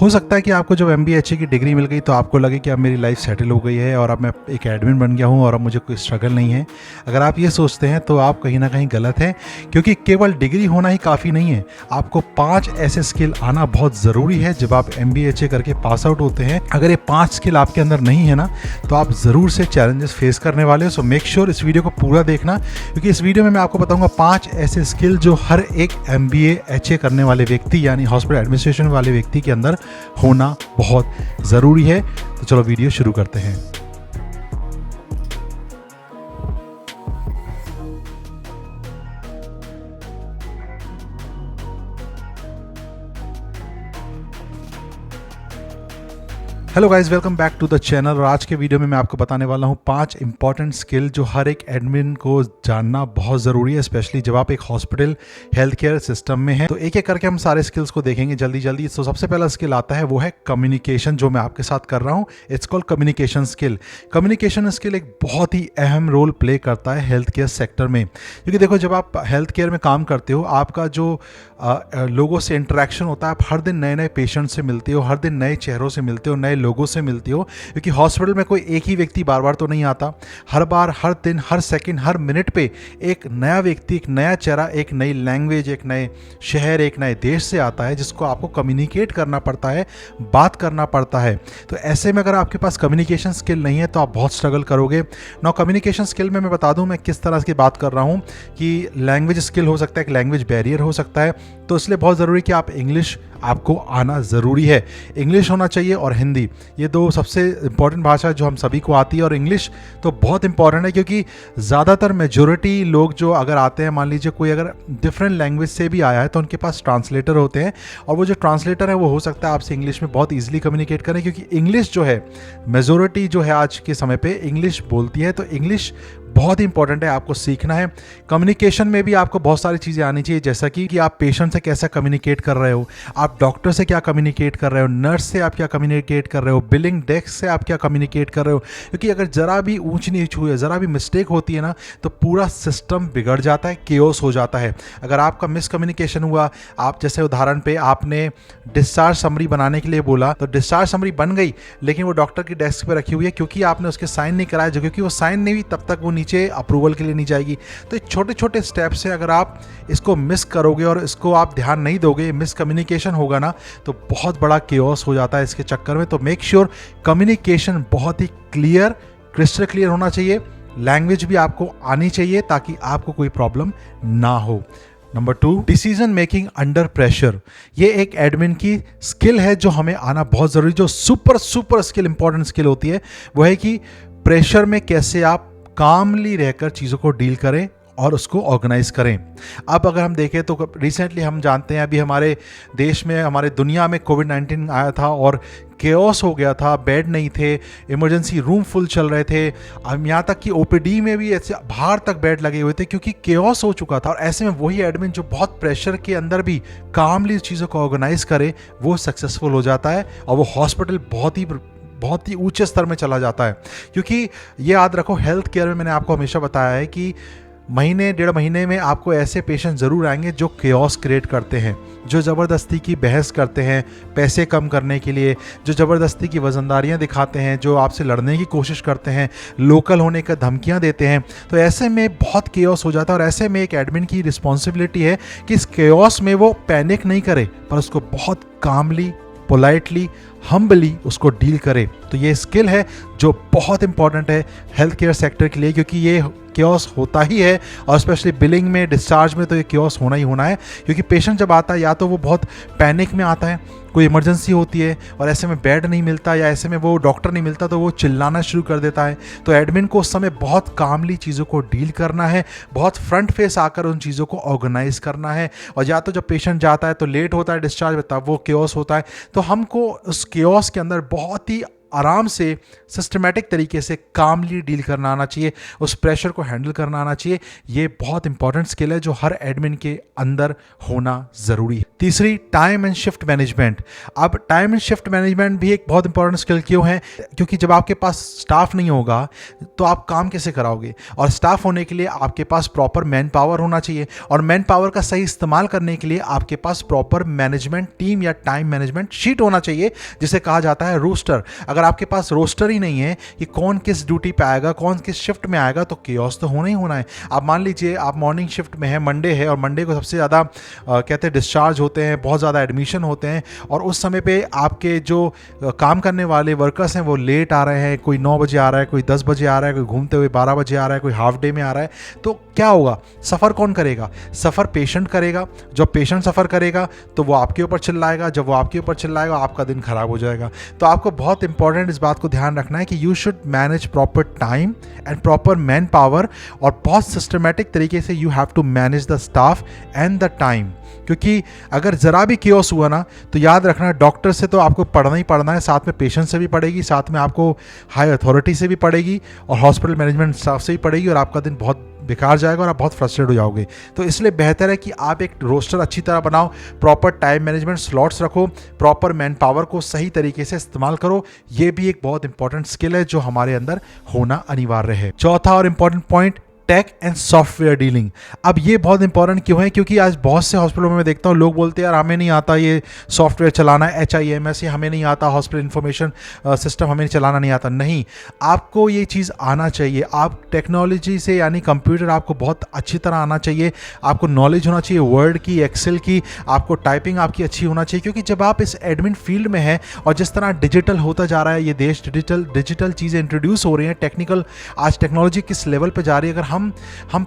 हो सकता है कि आपको जब MBA की डिग्री मिल गई तो आपको लगे कि अब मेरी लाइफ सेटल हो गई है और अब मैं एक एडमिन बन गया हूँ और अब मुझे कोई स्ट्रगल नहीं है। अगर आप ये सोचते हैं तो आप कहीं ना कहीं गलत हैं, क्योंकि केवल डिग्री होना ही काफ़ी नहीं है। आपको 5 ऐसे स्किल आना बहुत ज़रूरी है जब आप MBA करके पास आउट होते हैं। अगर ये 5 स्किल आपके अंदर नहीं है ना तो आप ज़रूर से चैलेंजेस फेस करने वाले हो। सो मेक श्योर इस वीडियो को पूरा देखना, क्योंकि इस वीडियो में मैं आपको बताऊंगा 5 ऐसे स्किल जो हर एक MBA करने वाले व्यक्ति यानी हॉस्पिटल एडमिनिस्ट्रेशन वाले व्यक्ति के अंदर होना बहुत ज़रूरी है। तो चलो वीडियो शुरू करते हैं। Hello guys, welcome back to the channel. और आज के वीडियो में मैं आपको बताने वाला हूँ 5 इंपॉर्टेंट स्किल जो हर एक एडमिन को जानना बहुत ज़रूरी है, स्पेशली जब आप एक हॉस्पिटल हेल्थ केयर सिस्टम में हैं। तो एक एक करके हम सारे स्किल्स को देखेंगे जल्दी जल्दी। तो सबसे पहला स्किल आता है वो है कम्युनिकेशन, जो मैं आपके साथ कर रहा हूँ। It's called communication skill. Communication skill एक बहुत ही अहम रोल प्ले करता है हेल्थ केयर सेक्टर में, क्योंकि देखो जब आप हेल्थ केयर में काम करते हो, आपका जो लोगों से इंटरेक्शन होता है, आप हर दिन नए नए पेशेंट से मिलते हो, हर दिन नए चेहरों से मिलते हो, नए लोगों से मिलती हो, क्योंकि हॉस्पिटल में कोई एक ही व्यक्ति बार बार तो नहीं आता। हर बार, हर दिन, हर सेकंड, हर मिनट पे एक नया व्यक्ति, एक नया चेहरा, एक नई लैंग्वेज, एक नए शहर, एक नए देश से आता है, जिसको आपको कम्युनिकेट करना पड़ता है, बात करना पड़ता है। तो ऐसे में अगर आपके पास कम्युनिकेशन स्किल नहीं है तो आप बहुत स्ट्रगल करोगे। नाउ कम्युनिकेशन स्किल में मैं बता दूं मैं किस तरह की बात कर रहा हूं, कि लैंग्वेज स्किल हो सकता है, एक लैंग्वेज बैरियर हो सकता है। तो इसलिए बहुत ज़रूरी कि आप इंग्लिश आपको आना ज़रूरी है। इंग्लिश होना चाहिए और हिंदी, ये दो सबसे इंपॉर्टेंट भाषा है जो हम सभी को आती है। और इंग्लिश तो बहुत इंपॉर्टेंट है, क्योंकि ज़्यादातर मेजॉरिटी लोग जो अगर आते हैं, मान लीजिए कोई अगर डिफरेंट लैंग्वेज से भी आया है तो उनके पास ट्रांसलेटर होते हैं, और वो जो ट्रांसलेटर है वो हो सकता है आपसे इंग्लिश में बहुत ईजिली कम्युनिकेट करें, क्योंकि इंग्लिश जो है मेजॉरिटी जो है आज के समय पे इंग्लिश बोलती है। तो इंग्लिश बहुत ही इंपॉर्टेंट है, आपको सीखना है। कम्युनिकेशन में भी आपको बहुत सारी चीज़ें आनी चाहिए, जैसा कि आप पेशेंट से कैसा कम्युनिकेट कर रहे हो, आप डॉक्टर से क्या कम्युनिकेट कर रहे हो, नर्स से आप क्या कम्युनिकेट कर रहे हो, बिलिंग डेस्क से आप क्या कम्युनिकेट कर रहे हो। क्योंकि अगर ज़रा भी ऊंच नीच हुई है, ज़रा भी मिस्टेक होती है ना, तो पूरा सिस्टम बिगड़ जाता है, केओस हो जाता है। अगर आपका मिसकम्युनिकेशन हुआ, आप जैसे उदाहरण पे आपने डिस्चार्ज समरी बनाने के लिए बोला, तो डिस्चार्ज समरी बन गई, लेकिन वो डॉक्टर की डेस्क पर रखी हुई है, क्योंकि आपने उसके साइन नहीं कराया, जो क्योंकि वो साइन नहीं हुई तब तक वो नीचे अप्रूवल के लिए नहीं जाएगी। तो छोटे छोटे स्टेप से अगर आप इसको मिस करोगे और इसको आप ध्यान नहीं दोगे, मिसकम्युनिकेशन होगा ना, तो बहुत बड़ा केओस हो जाता है इसके चक्कर में। तो मेक श्योर कम्युनिकेशन बहुत ही क्लियर, क्रिस्टल क्लियर होना चाहिए। लैंग्वेज भी आपको आनी चाहिए ताकि आपको कोई प्रॉब्लम ना हो। Number 2, decision making under pressure. ये एक एडमिन की स्किल है जो हमें आना बहुत ज़रूरी, जो सुपर स्किल, इंपॉर्टेंट स्किल होती है, वो है कि प्रेशर में कैसे आप कामली रहकर चीज़ों को डील करें और उसको ऑर्गेनाइज करें। अब अगर हम देखें तो रिसेंटली हम जानते हैं, अभी हमारे देश में, हमारे दुनिया में कोविड-19 आया था और केओस हो गया था, बेड नहीं थे, इमरजेंसी रूम फुल चल रहे थे, हम यहाँ तक कि OPD में भी ऐसे बाहर तक बेड लगे हुए थे, क्योंकि केओस हो चुका था। और ऐसे में वही एडमिन जो बहुत प्रेशर के अंदर भी कामली चीज़ों को ऑर्गेनाइज करे, वो सक्सेसफुल हो जाता है और वो हॉस्पिटल बहुत ही ऊंचे स्तर में चला जाता है। क्योंकि ये याद रखो, हेल्थ केयर में मैंने आपको हमेशा बताया है कि महीने 1.5 महीने में आपको ऐसे पेशेंट ज़रूर आएंगे जो केओस क्रिएट करते हैं, जो ज़बरदस्ती की बहस करते हैं पैसे कम करने के लिए, जो ज़बरदस्ती की वज़नदारियाँ दिखाते हैं, जो आपसे लड़ने की कोशिश करते हैं, लोकल होने का धमकियाँ देते हैं। तो ऐसे में बहुत केओस हो जाता है, और ऐसे में एक एडमिन की रिस्पॉन्सिबिलिटी है कि इस केओस में वो पैनिक नहीं करे, पर उसको बहुत कामली, पोलाइटली, हम्बली उसको डील करे। तो ये स्किल है जो बहुत इंपॉर्टेंट है हेल्थ केयर सेक्टर के लिए, क्योंकि ये केओस होता ही है, और स्पेशली बिलिंग में, डिस्चार्ज में तो ये केओस होना ही होना है। क्योंकि पेशेंट जब आता है, या तो वो बहुत पैनिक में आता है, कोई इमरजेंसी होती है और ऐसे में बेड नहीं मिलता, या ऐसे में वो डॉक्टर नहीं मिलता, तो वो चिल्लाना शुरू कर देता है। तो एडमिन को उस समय बहुत कामली चीज़ों को डील करना है, बहुत फ्रंट फेस आकर उन चीज़ों को ऑर्गेनाइज करना है। और या तो जब पेशेंट जाता है तो लेट होता है डिस्चार्ज में, तब वो केओस होता है। तो हमको उस केओस के अंदर बहुत ही आराम से सिस्टमेटिक तरीके से कामली डील करना आना चाहिए, उस प्रेशर को हैंडल करना आना चाहिए। ये बहुत इंपॉर्टेंट स्किल है जो हर एडमिन के अंदर होना ज़रूरी है। तीसरी, टाइम एंड शिफ्ट मैनेजमेंट। अब टाइम एंड शिफ्ट मैनेजमेंट भी एक बहुत इंपॉर्टेंट स्किल क्यों है? क्योंकि जब आपके पास स्टाफ नहीं होगा तो आप काम कैसे कराओगे? और स्टाफ होने के लिए आपके पास प्रॉपर मैन पावर होना चाहिए, और मैन पावर का सही इस्तेमाल करने के लिए आपके पास प्रॉपर मैनेजमेंट टीम या टाइम मैनेजमेंट शीट होना चाहिए, जिसे कहा जाता है रोस्टर। अगर आपके पास रोस्टर ही नहीं है कि कौन किस ड्यूटी पे आएगा, कौन किस शिफ्ट में आएगा, तो केओस तो होना ही होना है। आप मान लीजिए आप मॉर्निंग शिफ्ट में है, मंडे है, और मंडे को सबसे ज़्यादा कहते हैं डिस्चार्ज होते हैं, बहुत ज़्यादा एडमिशन होते हैं, और उस समय पे आपके जो काम करने वाले वर्कर्स हैं वो लेट आ रहे हैं, कोई 9 बजे आ रहा है, कोई 10 बजे आ रहा है, कोई घूमते हुए 12 बजे आ रहा है, कोई हाफ डे में आ रहा है, तो क्या होगा? सफ़र कौन करेगा? सफ़र पेशेंट करेगा। जब पेशेंट सफ़र करेगा तो वो आपके ऊपर चिल्लाएगा, जब वो आपके ऊपर चिल्लाएगा आपका दिन खराब हो जाएगा। तो आपको बहुत इंपॉर्टेंट इस बात को ध्यान रखना है कि you should manage proper time and proper man power, और बहुत सिस्टमेटिक तरीके से you have to manage the staff and the time. क्योंकि अगर ज़रा भी केओस हुआ ना, तो याद रखना डॉक्टर से तो आपको पढ़ना ही पढ़ना है, साथ में पेशेंट से भी पड़ेगी, साथ में आपको हाई अथॉरिटी से भी पड़ेगी, और हॉस्पिटल मैनेजमेंट स्टाफ से भी पड़ेगी, और आपका दिन बहुत बेकार जाएगा और आप बहुत फ्रस्ट्रेट हो जाओगे। तो इसलिए बेहतर है कि आप एक रोस्टर अच्छी तरह बनाओ, प्रॉपर टाइम मैनेजमेंट स्लॉट्स रखो, प्रॉपर मैन पावर को सही तरीके से इस्तेमाल करो। ये भी एक बहुत इंपॉर्टेंट स्किल है जो हमारे अंदर होना अनिवार्य है। चौथा और important point, tech and software dealing. अब ये बहुत इंपॉर्टेंट क्यों है? क्योंकि आज बहुत से हॉस्पिटलों में मैं देखता हूँ लोग बोलते हैं यार हमें नहीं आता ये सॉफ्टवेयर चलाना, HIMS, ये हमें नहीं आता, हॉस्पिटल इन्फॉर्मेशन सिस्टम हमें चलाना नहीं आता। नहीं, आपको ये चीज़ आना चाहिए। आप टेक्नोलॉजी से, यानी कंप्यूटर आपको बहुत अच्छी तरह आना चाहिए, आपको नॉलेज होना चाहिए वर्ड की, एक्सेल की, आपको टाइपिंग आपकी अच्छी होना चाहिए। क्योंकि जब आप इस एडमिन फील्ड में हैं और जिस तरह डिजिटल होता जा रहा है ये देश, डिजिटल चीज़ें इंट्रोड्यूस हो रही हैं, टेक्निकल आज टेक्नोलॉजी किस लेवल पर जा रही है, अगर हम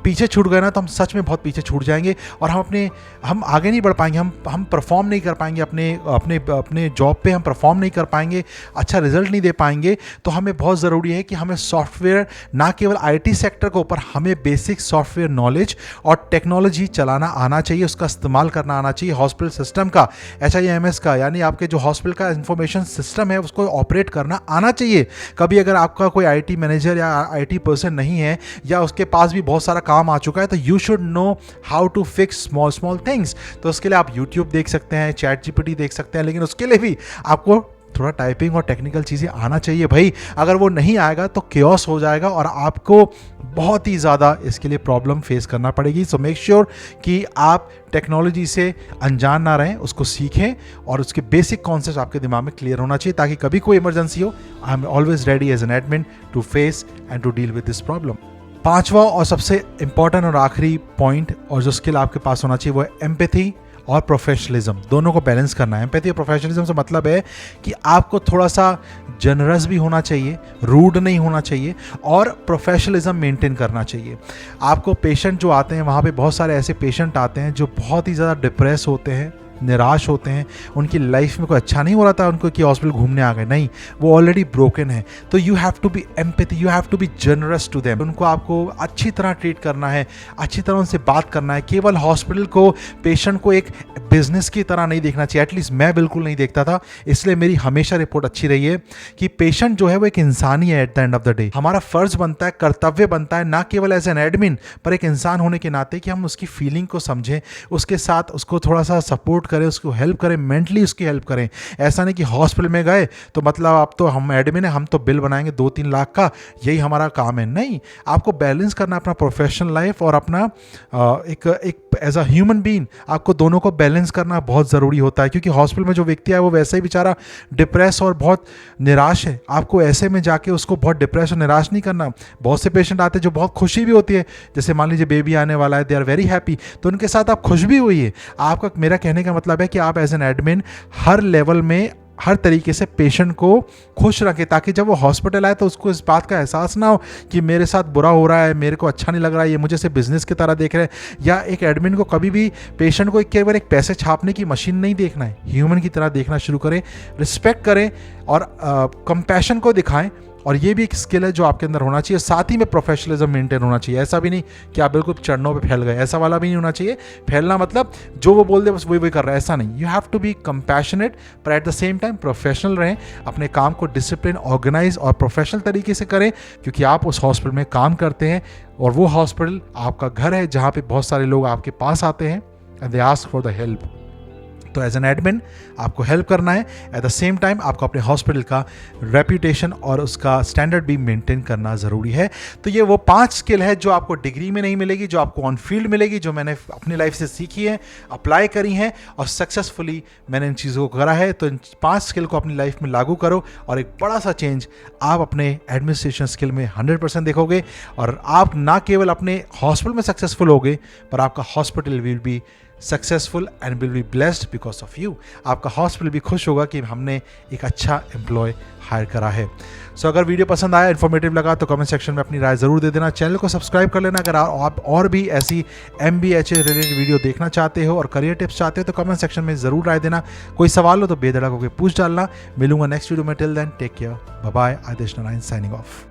पीछे छूट गए ना तो हम सच में बहुत पीछे छूट जाएंगे, और हम आगे नहीं बढ़ पाएंगे, हम परफॉर्म नहीं कर पाएंगे, अपने जॉब पे हम परफॉर्म नहीं कर पाएंगे, अच्छा रिजल्ट नहीं दे पाएंगे। तो हमें बहुत ज़रूरी है कि हमें सॉफ्टवेयर, ना केवल IT सेक्टर के ऊपर, हमें बेसिक सॉफ्टवेयर नॉलेज और टेक्नोलॉजी चलाना आना चाहिए, उसका इस्तेमाल करना आना चाहिए। हॉस्पिटल सिस्टम का, HIMS का, यानी आपके जो हॉस्पिटल का इंफॉर्मेशन सिस्टम है उसको ऑपरेट करना आना चाहिए। कभी अगर आपका कोई IT मैनेजर या IT पर्सन नहीं है, या उसके पास भी बहुत सारा काम आ चुका है, तो you should know how to fix small things. तो उसके लिए आप YouTube देख सकते हैं, ChatGPT देख सकते हैं, लेकिन उसके लिए भी आपको थोड़ा टाइपिंग और टेक्निकल चीज़ें आना चाहिए भाई। अगर वो नहीं आएगा तो केओस हो जाएगा और आपको बहुत ही ज़्यादा इसके लिए प्रॉब्लम फेस करना पड़ेगी। सो मेक श्योर कि आप टेक्नोलॉजी से अनजान ना रहें, उसको सीखें, और उसके बेसिक कॉन्सेप्ट आपके दिमाग में क्लियर होना चाहिए, ताकि कभी कोई इमरजेंसी हो, I am always ready as an admin to face and to deal with this problem. पांचवा और सबसे इंपॉर्टेंट और आखिरी पॉइंट और जो स्किल आपके पास होना चाहिए वो है एम्पैथी और प्रोफेशनलिज्म। दोनों को बैलेंस करना है। एम्पैथी और प्रोफेशनलिज्म से मतलब है कि आपको थोड़ा सा जनरस भी होना चाहिए, रूड नहीं होना चाहिए, और प्रोफेशनलिज्म मेंटेन करना चाहिए। आपको पेशेंट जो आते हैं, वहाँ पे बहुत सारे ऐसे पेशेंट आते हैं जो बहुत ही ज़्यादा डिप्रेस होते हैं, निराश होते हैं, उनकी लाइफ में कोई अच्छा नहीं हो रहा था उनको कि हॉस्पिटल घूमने आ गए, नहीं, वो ऑलरेडी ब्रोकन है। तो you have to be empathy, you have to be generous to them. उनको आपको अच्छी तरह ट्रीट करना है, अच्छी तरह उनसे बात करना है। केवल हॉस्पिटल को, पेशेंट को एक बिजनेस की तरह नहीं देखना चाहिए। एटलीस्ट मैं बिल्कुल नहीं देखता था, इसलिए मेरी हमेशा रिपोर्ट अच्छी रही है कि पेशेंट जो है वो एक इंसान ही है। At the end of the day हमारा फर्ज बनता है, कर्तव्य बनता है, ना केवल एज एन एडमिन पर एक इंसान होने के नाते कि हम उसकी फीलिंग को समझें, उसके साथ उसको थोड़ा सा सपोर्ट करें, उसको हेल्प करें, मेंटली उसकी हेल्प करें। ऐसा नहीं कि हॉस्पिटल में गए तो मतलब आप तो, हम एडमिन है, हम तो बिल बनाएंगे 2-3 लाख का, यही हमारा काम है। नहीं, आपको बैलेंस करना अपना प्रोफेशनल लाइफ और अपना एक एज अ ह्यूमन बीइंग, आपको दोनों को बैलेंस करना बहुत ज़रूरी होता है। क्योंकि हॉस्पिटल में जो व्यक्ति है वो वैसे ही बेचारा डिप्रेस और बहुत निराश है, आपको ऐसे में जाके उसको बहुत डिप्रेस और निराश नहीं करना। बहुत से पेशेंट आते हैं जो बहुत खुशी भी होती है, जैसे मान लीजिए बेबी आने वाला है, दे आर वेरी हैप्पी, तो उनके साथ आप खुश भी हुई है। आपका, मेरा कहने का मतलब है कि आप एज एन एडमिन हर लेवल में, हर तरीके से पेशेंट को खुश रखें, ताकि जब वो हॉस्पिटल आए तो उसको इस बात का एहसास ना हो कि मेरे साथ बुरा हो रहा है, मेरे को अच्छा नहीं लग रहा है, ये मुझे सिर्फ बिजनेस की तरह देख रहे हैं। या एक एडमिन को कभी भी पेशेंट को केवल एक पैसे छापने की मशीन नहीं देखना है, ह्यूमन की तरह देखना शुरू करें, रिस्पेक्ट करें और कंपैशन को दिखाएं, और ये भी एक स्किल है जो आपके अंदर होना चाहिए। साथ ही में प्रोफेशनलिज्म मेंटेन होना चाहिए। ऐसा भी नहीं कि आप बिल्कुल चढ़नों पे फैल गए, ऐसा वाला भी नहीं होना चाहिए। फैलना मतलब जो वो बोल दे बस वही वही कर रहा है, ऐसा नहीं। You have to be compassionate पर at the same time professional रहें। अपने काम को डिसिप्लिन, ऑर्गेनाइज और प्रोफेशनल तरीके से करें, क्योंकि आप उस हॉस्पिटल में काम करते हैं और वो हॉस्पिटल आपका घर है जहाँ पे बहुत सारे लोग आपके पास आते हैं and they ask for the help. तो एज एन एडमिन आपको हेल्प करना है, एट द सेम टाइम आपको अपने हॉस्पिटल का रेप्यूटेशन और उसका स्टैंडर्ड भी मेंटेन करना ज़रूरी है। तो ये वो 5 स्किल है जो आपको डिग्री में नहीं मिलेगी, जो आपको ऑन फील्ड मिलेगी, जो मैंने अपनी लाइफ से सीखी है, अप्लाई करी हैं और सक्सेसफुली मैंने इन चीज़ों को करा है। तो इन 5 स्किल को अपनी लाइफ में लागू करो और एक बड़ा सा चेंज आप अपने एडमिनिस्ट्रेशन स्किल में 100% देखोगे। और आप ना केवल अपने हॉस्पिटल में सक्सेसफुल होगे, पर आपका hospital will be successful and will be blessed because of you. आपका हॉस्पिटल भी खुश होगा कि हमने एक अच्छा एम्प्लॉय हायर करा है। सो अगर वीडियो पसंद आया, इन्फॉर्मेटिव लगा, तो कमेंट सेक्शन में अपनी राय ज़रूर दे देना। चैनल को सब्सक्राइब कर लेना। अगर आप और भी ऐसी MBHA रिलेटेड वीडियो देखना चाहते हो और करियर टिप्स चाहते हो तो कमेंट सेक्शन में ज़रूर राय देना। कोई सवाल हो तो बेधड़क होकर पूछ डालना। मिलूंगा नेक्स्ट वीडियो में। Till then take care, bye bye. Adesh Narayan signing of.